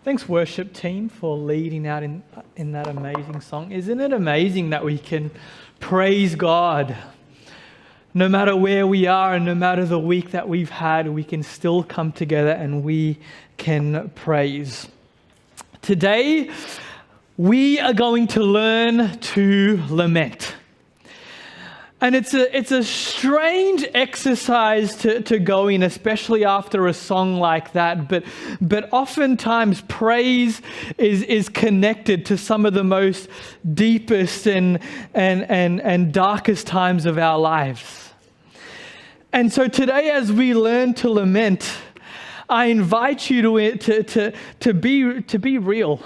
Thanks, worship team, for leading out in that amazing song. Isn't it amazing that we can praise God? No matter where we are and no matter the week that we've had, we can still come together and we can praise. Today, we are going to learn to lament. And it's a strange exercise to go in, especially after a song like that. But oftentimes praise is connected to some of the most deepest and darkest times of our lives. And so today, as we learn to lament, I invite you to be real.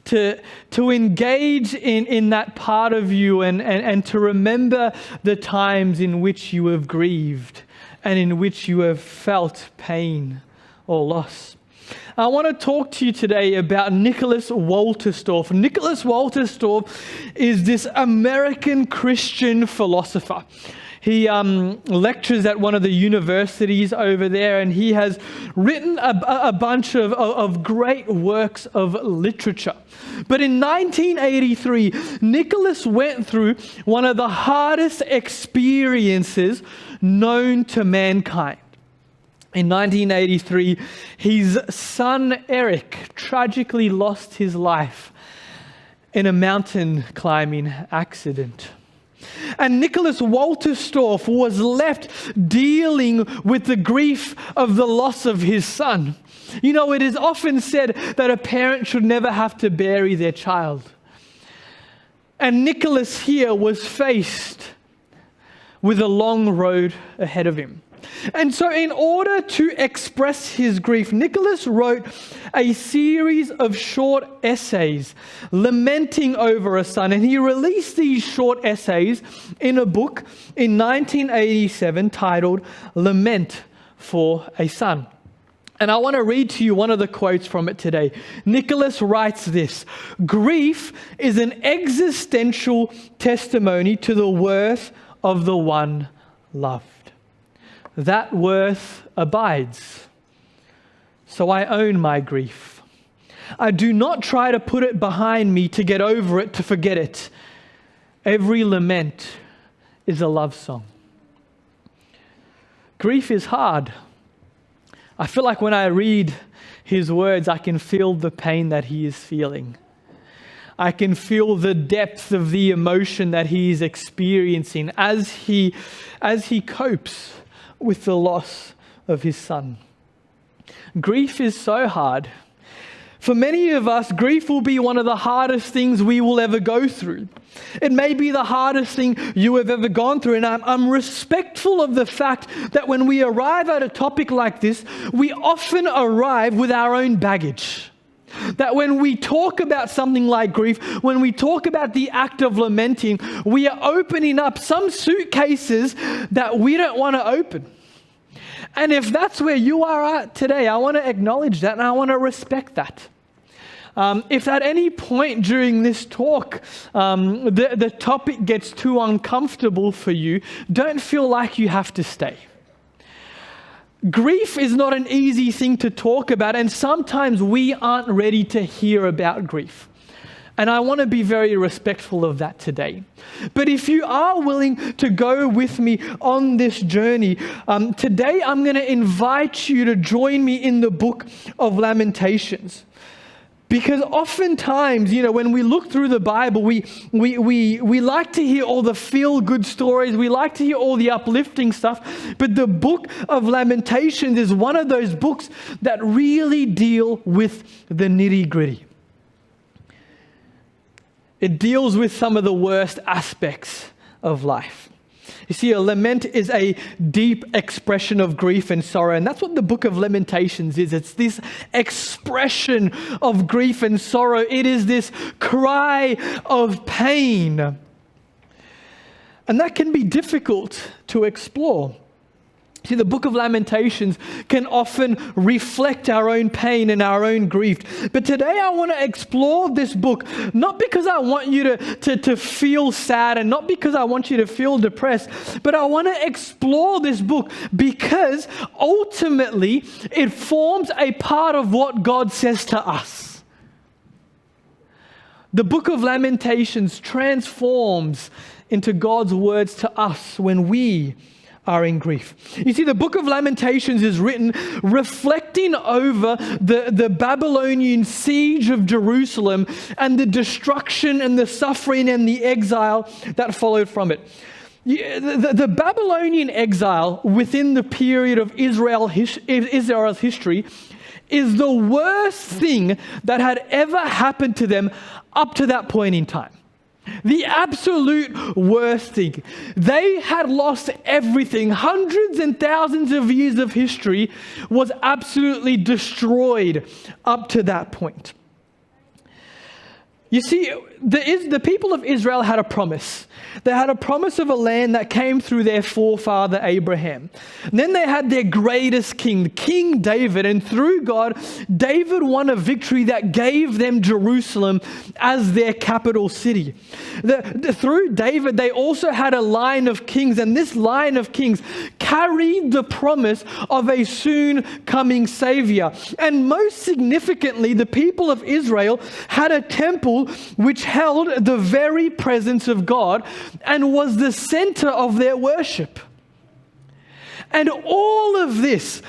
To engage in that part of you and to remember the times in which you have grieved and in which you have felt pain or loss. I want to talk to you today about Nicholas Wolterstorff. Nicholas Wolterstorff is this American Christian philosopher. He lectures at one of the universities over there, and he has written a bunch of great works of literature. But in 1983, Nicholas went through one of the hardest experiences known to mankind. In 1983, his son Eric tragically lost his life in a mountain climbing accident. And Nicholas Wolterstorff was left dealing with the grief of the loss of his son. You know, it is often said that a parent should never have to bury their child. And Nicholas here was faced with a long road ahead of him. And so in order to express his grief, Nicholas wrote a series of short essays lamenting over a son. And he released these short essays in a book in 1987 titled Lament for a Son. And I want to read to you one of the quotes from it today. Nicholas writes this: "Grief is an existential testimony to the worth of the one loved. That worth abides. So I own my grief. I do not try to put it behind me, to get over it, to forget it. Every lament is a love song." Grief is hard. I feel like when I read his words, I can feel the pain that he is feeling. I can feel the depth of the emotion that he is experiencing as he copes with the loss of his son. Grief is so hard. For many of us, grief will be one of the hardest things we will ever go through. It may be the hardest thing you have ever gone through. And I'm respectful of the fact that when we arrive at a topic like this, we often arrive with our own baggage. That when we talk about something like grief, when we talk about the act of lamenting, we are opening up some suitcases that we don't want to open. And if that's where you are at today, I want to acknowledge that and I want to respect that. If at any point during this talk, the topic gets too uncomfortable for you, don't feel like you have to stay. Grief is not an easy thing to talk about, and sometimes we aren't ready to hear about grief. And I want to be very respectful of that today. But if you are willing to go with me on this journey, today I'm going to invite you to join me in the Book of Lamentations. Because oftentimes, you know, when we look through the Bible, we like to hear all the feel-good stories. We like to hear all the uplifting stuff. But the Book of Lamentations is one of those books that really deal with the nitty-gritty. It deals with some of the worst aspects of life. You see, a lament is a deep expression of grief and sorrow. And that's what the Book of Lamentations is. It's this expression of grief and sorrow. It is this cry of pain. And that can be difficult to explore. See, the Book of Lamentations can often reflect our own pain and our own grief. But today I want to explore this book, not because I want you to feel sad and not because I want you to feel depressed, but I want to explore this book because ultimately it forms a part of what God says to us. The Book of Lamentations transforms into God's words to us when we are in grief. You see, the Book of Lamentations is written reflecting over the Babylonian siege of Jerusalem and the destruction and the suffering and the exile that followed from it. The Babylonian exile within the period of Israel's history is the worst thing that had ever happened to them up to that point in time. The absolute worst thing. They had lost everything. Hundreds and thousands of years of history was absolutely destroyed up to that point. You see, the people of Israel had a promise. They had a promise of a land that came through their forefather Abraham. And then they had their greatest king, King David. And through God, David won a victory that gave them Jerusalem as their capital city. Through David, they also had a line of kings. And this line of kings carried the promise of a soon coming Savior. And most significantly, the people of Israel had a temple which held the very presence of God and was the center of their worship. And all of this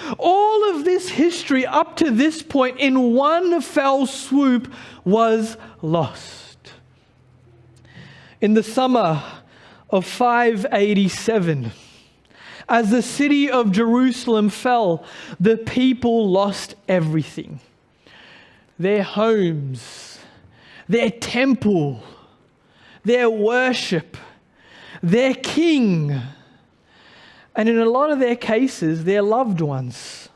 history up to this point in one fell swoop was lost. In the summer of 587, as the city of Jerusalem fell, the people lost everything. Their homes, their temple, their worship, their king, and in a lot of their cases, their loved ones.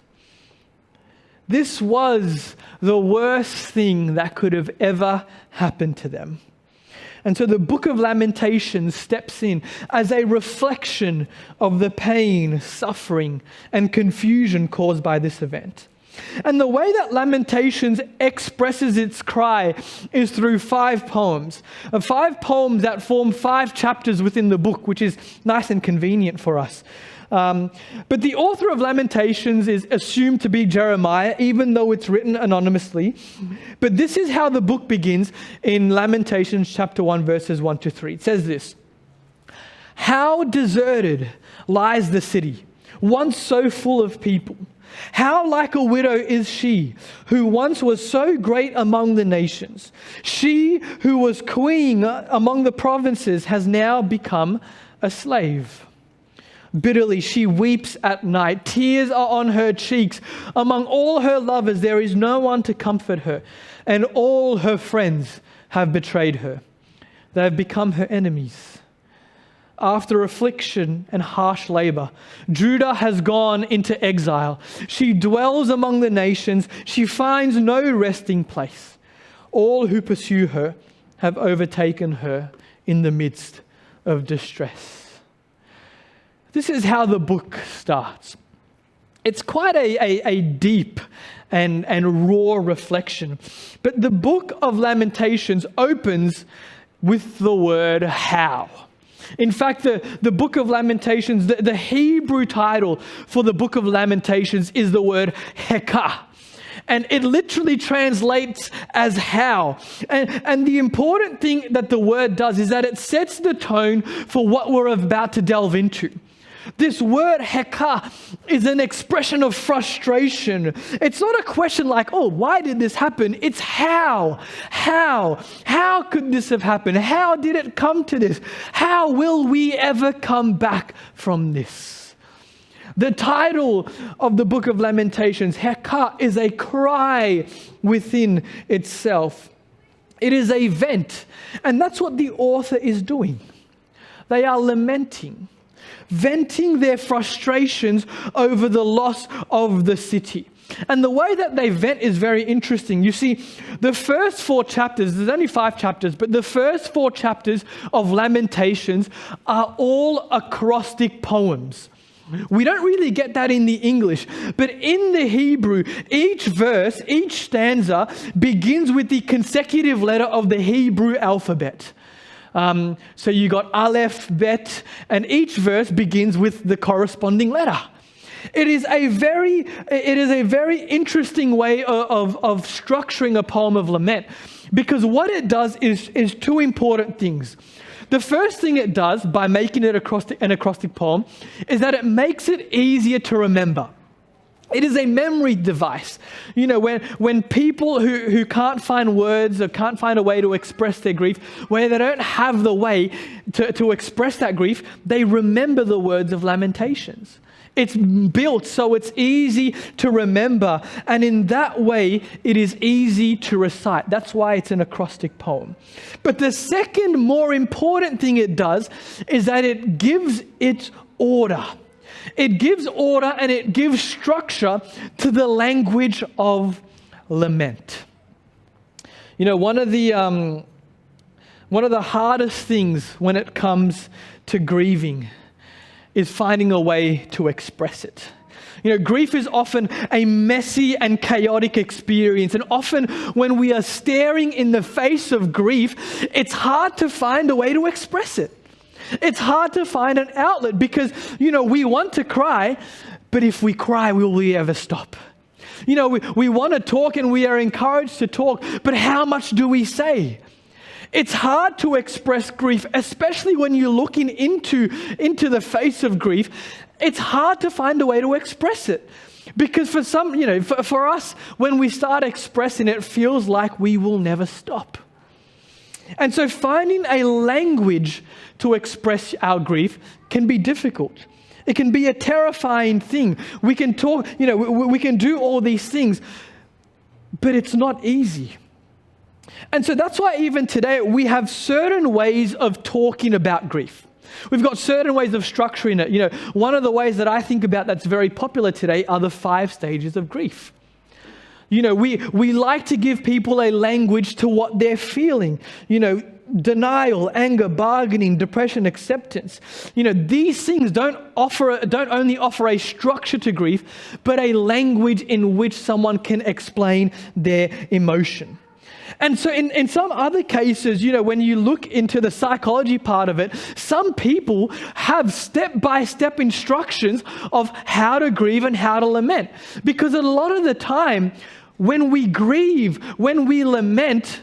This was the worst thing that could have ever happened to them. And so the Book of Lamentations steps in as a reflection of the pain, suffering, and confusion caused by this event. And the way that Lamentations expresses its cry is through 5 poems. 5 poems that form 5 chapters within the book, which is nice and convenient for us. But the author of Lamentations is assumed to be Jeremiah, even though it's written anonymously. But this is how the book begins in Lamentations chapter 1, verses 1 to 3. It says this: "How deserted lies the city, once so full of people. How like a widow is she, who once was so great among the nations. She who was queen among the provinces has now become a slave. Bitterly she weeps at night. Tears are on her cheeks. Among all her lovers there is no one to comfort her, and all her friends have betrayed her. They have become her enemies. After affliction and harsh labor, Judah has gone into exile. She dwells among the nations. She finds no resting place. All who pursue her have overtaken her in the midst of distress." This is how the book starts. It's quite a deep and raw reflection. But the Book of Lamentations opens with the word how. In fact, the Book of Lamentations, the Hebrew title for the Book of Lamentations is the word hekah. And it literally translates as how. And the important thing that the word does is that it sets the tone for what we're about to delve into. This word hekah is an expression of frustration. It's not a question like, oh, why did this happen? It's how. How could this have happened? How did it come to this? How will we ever come back from this? The title of the Book of Lamentations, hekah, is a cry within itself. It is a vent. And that's what the author is doing. They are lamenting, venting their frustrations over the loss of the city. And the way that they vent is very interesting. You see, the first 4 chapters, there's only 5 chapters, but the first 4 chapters of Lamentations are all acrostic poems. We don't really get that in the English, but in the Hebrew, each verse, each stanza begins with the consecutive letter of the Hebrew alphabet. So you got Aleph, Bet, and each verse begins with the corresponding letter. It is a very interesting way of structuring a poem of lament, because what it does is two important things. The first thing it does by making it an acrostic poem is that it makes it easier to remember. It is a memory device. You know, when people who can't find words or can't find a way to express their grief, where they don't have the way to express that grief, they remember the words of Lamentations. It's built so it's easy to remember, and in that way, it is easy to recite. That's why it's an acrostic poem. But the second more important thing it does is that it gives it order. It gives order and it gives structure to the language of lament. You know, one of the hardest things when it comes to grieving is finding a way to express it. You know, grief is often a messy and chaotic experience. And often when we are staring in the face of grief, it's hard to find a way to express it. It's hard to find an outlet because, you know, we want to cry, but if we cry, will we ever stop? You know, we want to talk and we are encouraged to talk, but how much do we say? It's hard to express grief, especially when you're looking into the face of grief. It's hard to find a way to express it. Because for some, you know, for us, when we start expressing it, it feels like we will never stop. And so finding a language to express our grief can be difficult. It can be a terrifying thing. We can talk, you know, we can do all these things, but it's not easy. And so that's why even today we have certain ways of talking about grief. We've got certain ways of structuring it. You know, one of the ways that I think about that's very popular today are the 5 stages of grief. You know, we like to give people a language to what they're feeling. You know, denial, anger, bargaining, depression, acceptance. You know, these things don't only offer a structure to grief, but a language in which someone can explain their emotion. And so in some other cases, you know, when you look into the psychology part of it, some people have step-by-step instructions of how to grieve and how to lament. Because a lot of the time, when we grieve, when we lament,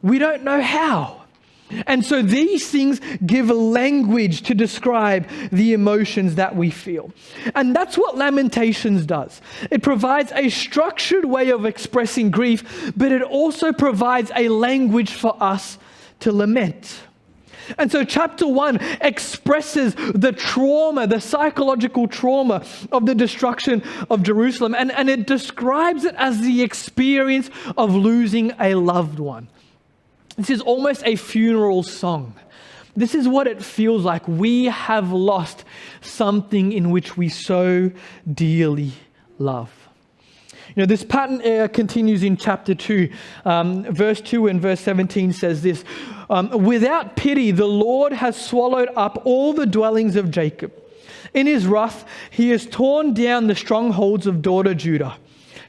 we don't know how. And so these things give language to describe the emotions that we feel. And that's what Lamentations does. It provides a structured way of expressing grief, but it also provides a language for us to lament. And so chapter 1 expresses the trauma, the psychological trauma of the destruction of Jerusalem. And it describes it as the experience of losing a loved one. This is almost a funeral song. This is what it feels like. We have lost something in which we so dearly love. You know, this pattern continues in chapter 2. Verse 2 and verse 17 says this, without pity, the Lord has swallowed up all the dwellings of Jacob. In his wrath, he has torn down the strongholds of daughter Judah.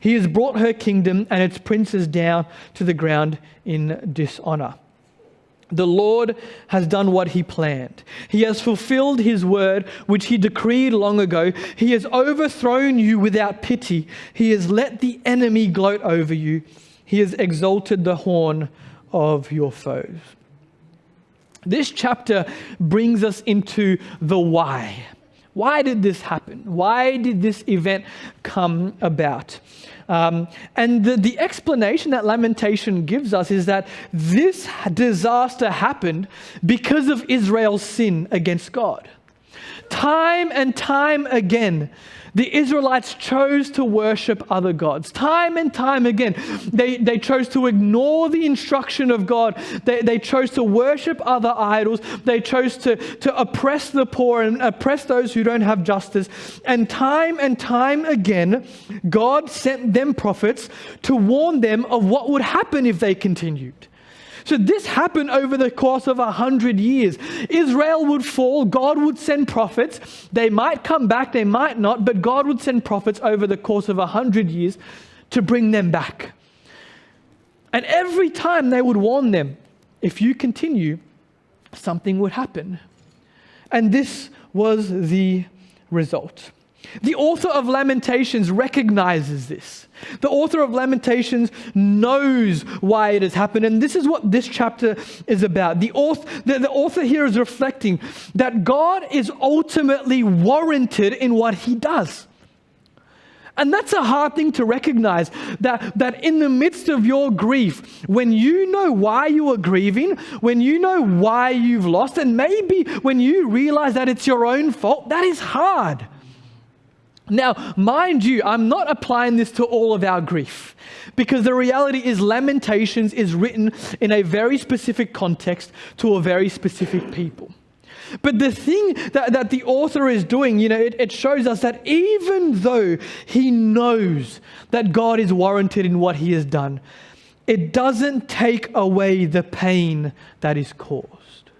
He has brought her kingdom and its princes down to the ground in dishonor. The Lord has done what he planned. He has fulfilled his word, which he decreed long ago. He has overthrown you without pity. He has let the enemy gloat over you. He has exalted the horn of your foes. This chapter brings us into the why. Why did this happen? Why did this event come about? And the explanation that Lamentation gives us is that this disaster happened because of Israel's sin against God. Time and time again, the Israelites chose to worship other gods. Time and time again, they chose to ignore the instruction of God. They chose to worship other idols. They chose to oppress the poor and oppress those who don't have justice. And time again, God sent them prophets to warn them of what would happen if they continued. So this happened over the course of 100 years. Israel would fall, God would send prophets. They might come back, they might not, but God would send prophets over the course of 100 years to bring them back. And every time they would warn them, if you continue, something would happen. And this was the result. The author of Lamentations recognizes this. The author of Lamentations knows why it has happened, and this is what this chapter is about. The author here is reflecting that God is ultimately warranted in what he does. And that's a hard thing to recognize, that in the midst of your grief, when you know why you are grieving, when you know why you've lost, and maybe when you realize that it's your own fault, that is hard. Now, mind you, I'm not applying this to all of our grief, because the reality is Lamentations is written in a very specific context to a very specific people. But the thing that the author is doing, it shows us that even though he knows that God is warranted in what he has done, it doesn't take away the pain that is caused.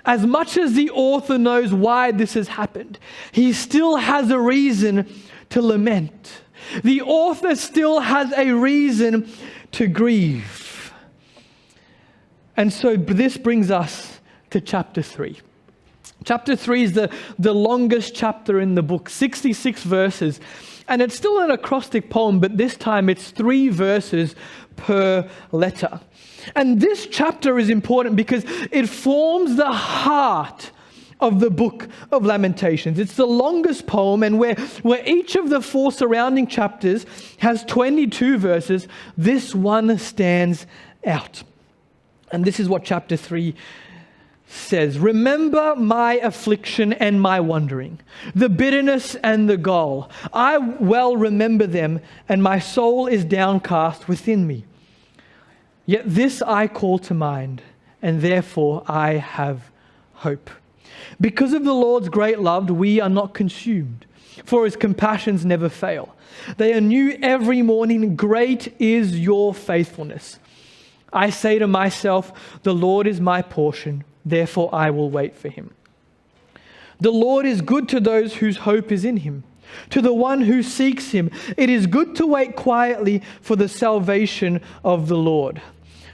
As much as the author knows why this has happened, he still has a reason to lament. The author still has a reason to grieve. And so this brings us to chapter 3. Chapter 3 is the longest chapter in the book, 66 verses. And it's still an acrostic poem, but this time it's 3 verses per letter. And this chapter is important because it forms the heart of the Book of Lamentations. It's the longest poem, and where each of the 4 surrounding chapters has 22 verses, this one stands out. And this is what chapter 3 says. Remember my affliction and my wandering, the bitterness and the gall. I well remember them, and my soul is downcast within me. Yet this I call to mind, and therefore I have hope. Because of the Lord's great love, we are not consumed, for his compassions never fail. They are new every morning. Great is your faithfulness. I say to myself, the Lord is my portion, therefore I will wait for him. The Lord is good to those whose hope is in him. To the one who seeks him, it is good to wait quietly for the salvation of the Lord.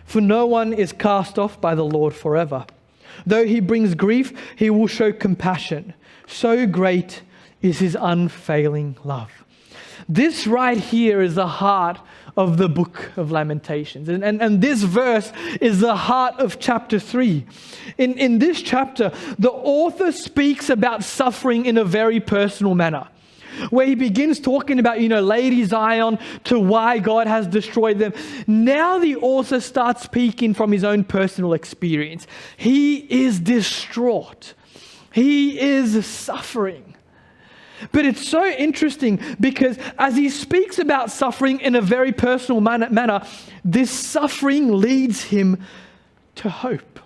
For no one is cast off by the Lord forever. Though he brings grief, he will show compassion. So great is his unfailing love. This right here is the heart of the Book of Lamentations. And this verse is the heart of chapter 3. In this chapter, the author speaks about suffering in a very personal manner, where he begins talking about, Lady Zion, to why God has destroyed them. Now the author starts speaking from his own personal experience. He is distraught. He is suffering. But it's so interesting because as he speaks about suffering in a very personal manner, this suffering leads him to hope.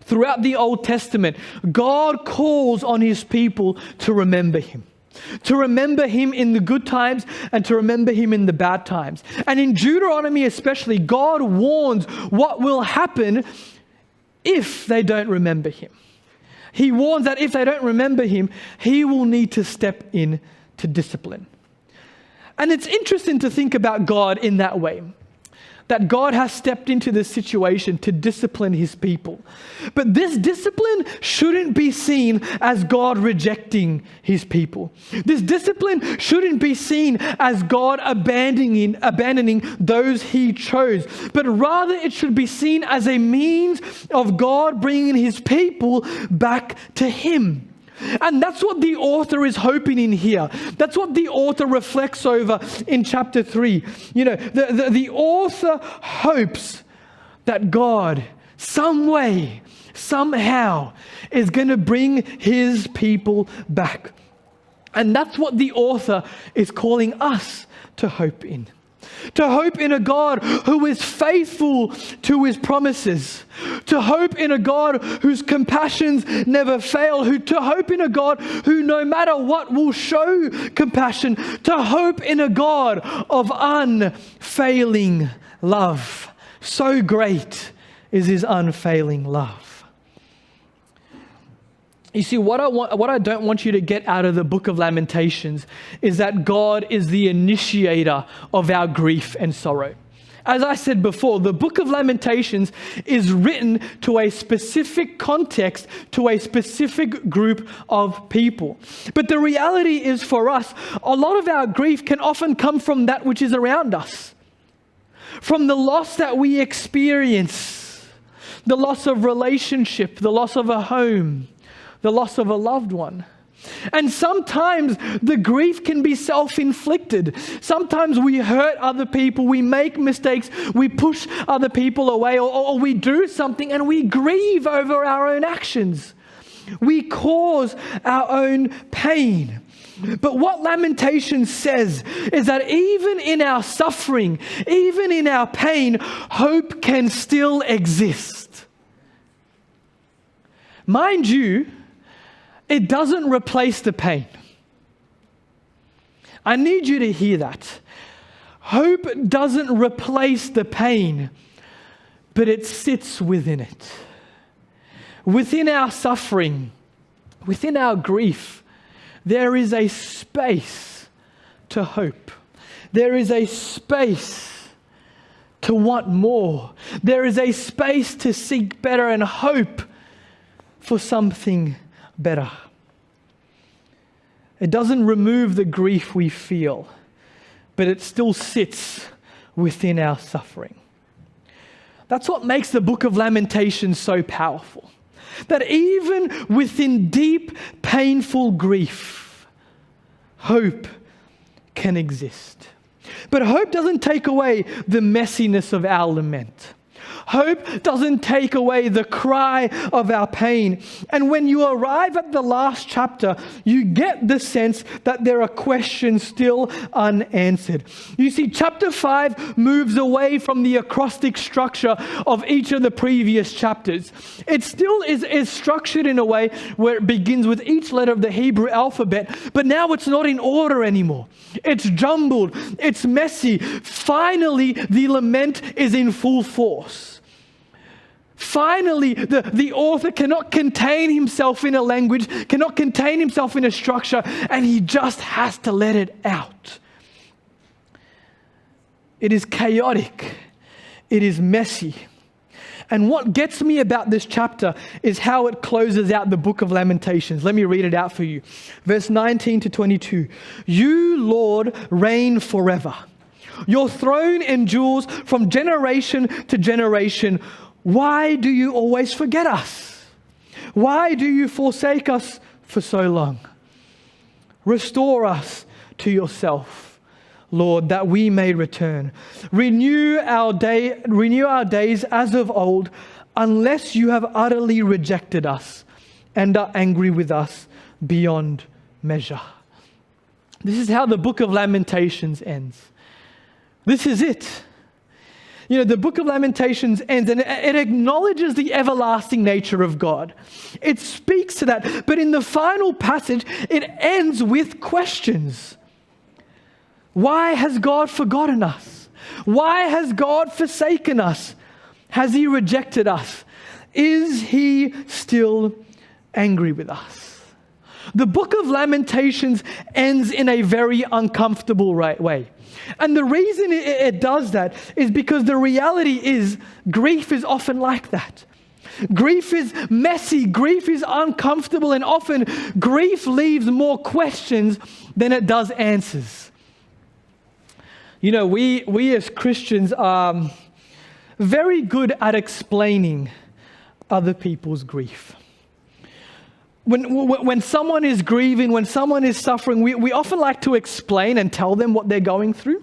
Throughout the Old Testament, God calls on his people to remember him. To remember him in the good times and to remember him in the bad times. And in Deuteronomy especially, God warns what will happen if they don't remember him. He warns that if they don't remember him, he will need to step in to discipline. And it's interesting to think about God in that way, that God has stepped into this situation to discipline his people. But this discipline shouldn't be seen as God rejecting his people. This discipline shouldn't be seen as God abandoning those he chose, but rather it should be seen as a means of God bringing his people back to him. And that's what the author is hoping in here. That's what the author reflects over in chapter 3. The author hopes that God, some way, somehow, is going to bring his people back. And that's what the author is calling us to hope in. To hope in a God who is faithful to his promises. To hope in a God whose compassions never fail. To hope in a God who no matter what will show compassion. To hope in a God of unfailing love. So great is his unfailing love. You see, what I don't want you to get out of the Book of Lamentations is that God is the initiator of our grief and sorrow. As I said before, the Book of Lamentations is written to a specific context, to a specific group of people. But the reality is, for us, a lot of our grief can often come from that which is around us. From the loss that we experience, the loss of relationship, the loss of a home, the loss of a loved one. And sometimes the grief can be self-inflicted. Sometimes we hurt other people, we make mistakes, we push other people away, or we do something and we grieve over our own actions. We cause our own pain. But what Lamentations says is that even in our suffering, even in our pain, hope can still exist. Mind you, it doesn't replace the pain. I need you to hear that. Hope doesn't replace the pain, but it sits within it. Within our suffering, within our grief, there is a space to hope. There is a space to want more. There is a space to seek better and hope for something better. It doesn't remove the grief we feel, but it still sits within our suffering. That's what makes the Book of Lamentations so powerful. That even within deep, painful grief, hope can exist. But hope doesn't take away the messiness of our lament. Hope doesn't take away the cry of our pain. And when you arrive at the last chapter, you get the sense that there are questions still unanswered. You see, chapter 5 moves away from the acrostic structure of each of the previous chapters. It still is structured in a way where it begins with each letter of the Hebrew alphabet, but now it's not in order anymore. It's jumbled, it's messy. Finally, the lament is in full force. Finally, the author cannot contain himself in a language, cannot contain himself in a structure, and he just has to let it out. It is chaotic. It is messy. And what gets me about this chapter is how it closes out the Book of Lamentations. Let me read it out for you. Verse 19 to 22. You, Lord, reign forever. Your throne endures from generation to generation. Why do you always forget us? Why do you forsake us for so long? Restore us to yourself, Lord, that we may return. Renew our days as of old, unless you have utterly rejected us and are angry with us beyond measure. This is how the Book of Lamentations ends. This is it. You know, the Book of Lamentations ends and it acknowledges the everlasting nature of God. It speaks to that. But in the final passage, it ends with questions. Why has God forgotten us? Why has God forsaken us? Has he rejected us? Is he still angry with us? The Book of Lamentations ends in a very uncomfortable way. And the reason it does that is because the reality is grief is often like that. Grief is messy, grief is uncomfortable, and often grief leaves more questions than it does answers. You know, we as Christians are very good at explaining other people's grief. When someone is grieving, when someone is suffering, we often like to explain and tell them what they're going through.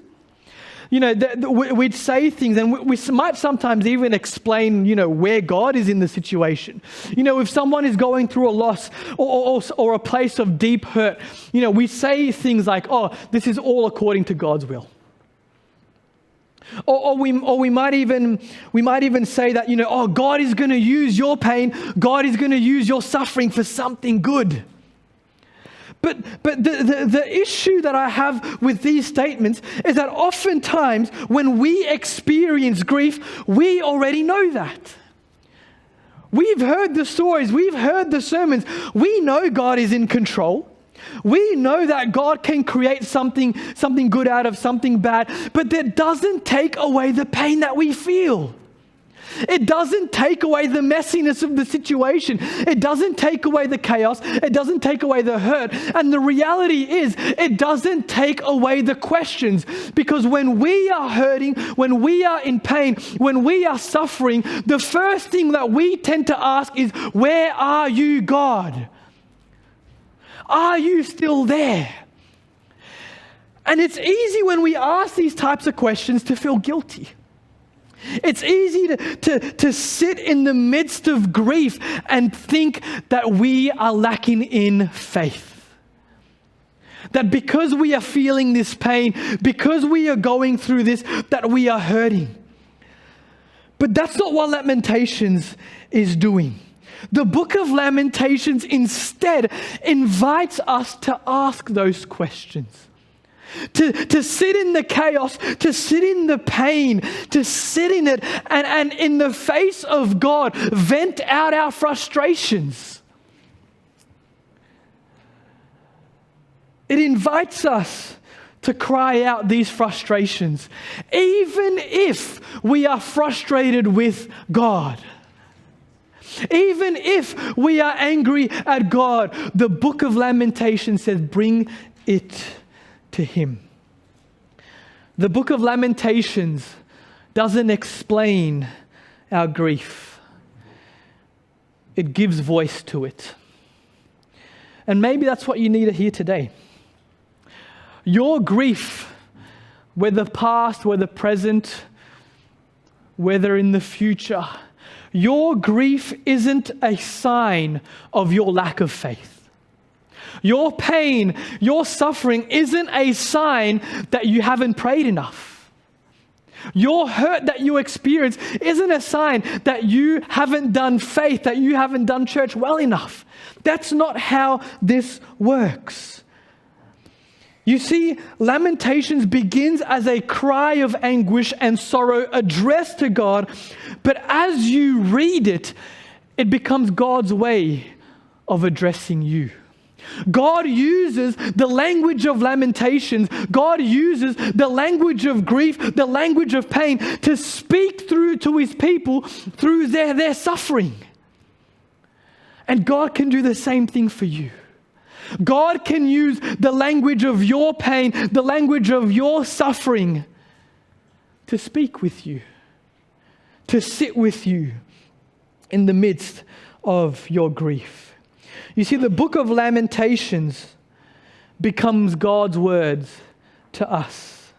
You know, we'd say things, and we might sometimes even explain, you know, where God is in the situation. You know, if someone is going through a loss or a place of deep hurt, you know, we say things like, oh, this is all according to God's will. Or we might even say that, you know, oh, God is going to use your pain, God is going to use your suffering for something good. But the issue that I have with these statements is that oftentimes when we experience grief, we already know that. We've heard the stories, we've heard the sermons. We know God is in control. We know that God can create something good out of something bad, but that doesn't take away the pain that we feel. It doesn't take away the messiness of the situation. It doesn't take away the chaos. It doesn't take away the hurt. And the reality is, it doesn't take away the questions. Because when we are hurting, when we are in pain, when we are suffering, the first thing that we tend to ask is, where are you, God? Are you still there? And it's easy when we ask these types of questions to feel guilty. It's easy to sit in the midst of grief and think that we are lacking in faith. That because we are feeling this pain, because we are going through this, that we are hurting. But that's not what Lamentations is doing. The Book of Lamentations instead invites us to ask those questions. To sit in the chaos, to sit in the pain, to sit in it, and in the face of God, vent out our frustrations. It invites us to cry out these frustrations, even if we are frustrated with God. Even if we are angry at God, the Book of Lamentations says, bring it to Him. The Book of Lamentations doesn't explain our grief. It gives voice to it. And maybe that's what you need to hear today. Your grief, whether past, whether present, whether in the future, your grief isn't a sign of your lack of faith. Your pain, your suffering isn't a sign that you haven't prayed enough. Your hurt that you experience isn't a sign that you haven't done faith, that you haven't done church well enough. That's not how this works. You see, Lamentations begins as a cry of anguish and sorrow addressed to God, but as you read it, it becomes God's way of addressing you. God uses the language of lamentations. God uses the language of grief, the language of pain to speak through to His people through their suffering. And God can do the same thing for you. God can use the language of your pain, the language of your suffering to speak with you, to sit with you in the midst of your grief. You see, the Book of Lamentations becomes God's words to us.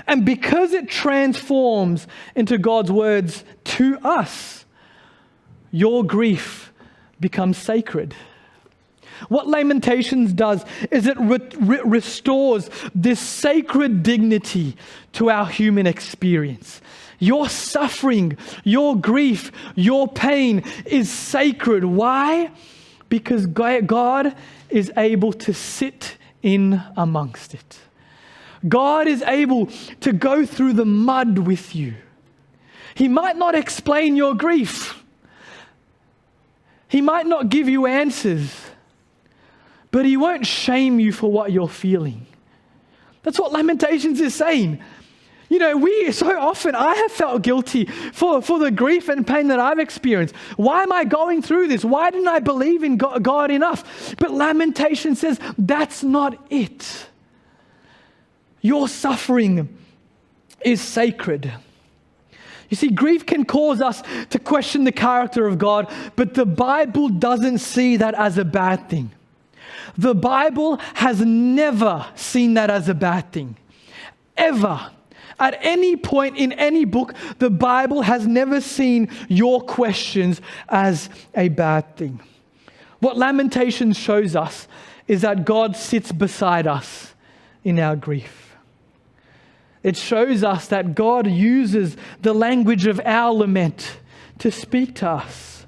And because it transforms into God's words to us, your grief becomes sacred. What Lamentations does is it restores this sacred dignity to our human experience. Your suffering, your grief, your pain is sacred. Why? Because God is able to sit in amongst it. God is able to go through the mud with you. He might not explain your grief. He might not give you answers, but He won't shame you for what you're feeling. That's what Lamentations is saying. You know, so often I have felt guilty for the grief and pain that I've experienced. Why am I going through this? Why didn't I believe in God enough? But Lamentation says that's not it. Your suffering is sacred. You see, grief can cause us to question the character of God, but the Bible doesn't see that as a bad thing. The Bible has never seen that as a bad thing. Ever. At any point in any book, the Bible has never seen your questions as a bad thing. What Lamentations shows us is that God sits beside us in our grief. It shows us that God uses the language of our lament to speak to us.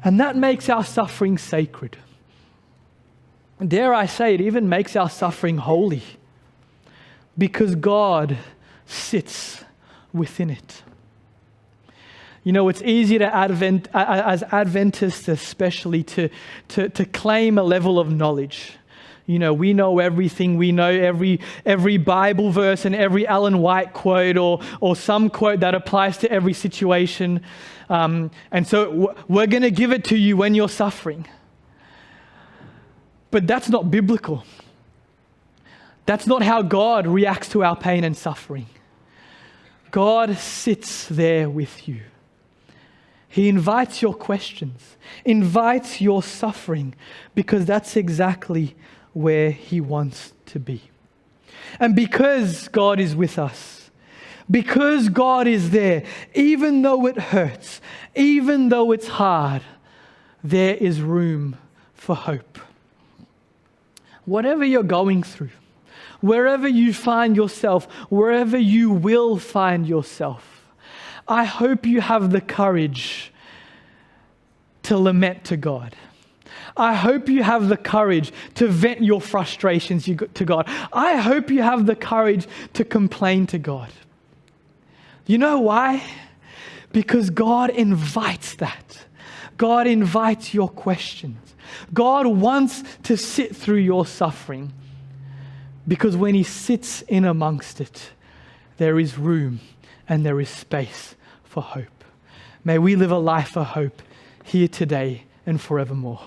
And that makes our suffering sacred. dare I say, it even makes our suffering holy, because God sits within it. You know, it's easy to as Adventists especially to claim a level of knowledge. You know, we know everything. We know every Bible verse and every Ellen White quote or some quote that applies to every situation. And so we're going to give it to you when you're suffering. But that's not biblical. That's not how God reacts to our pain and suffering. God sits there with you. He invites your questions, invites your suffering, because that's exactly where He wants to be. And because God is with us, because God is there, even though it hurts, even though it's hard, there is room for hope. Whatever you're going through, wherever you find yourself, wherever you will find yourself, I hope you have the courage to lament to God. I hope you have the courage to vent your frustrations to God. I hope you have the courage to complain to God. You know why? Because God invites that. God invites your questions. God wants to sit through your suffering, because when He sits in amongst it, there is room and there is space for hope. May we live a life of hope here today and forevermore.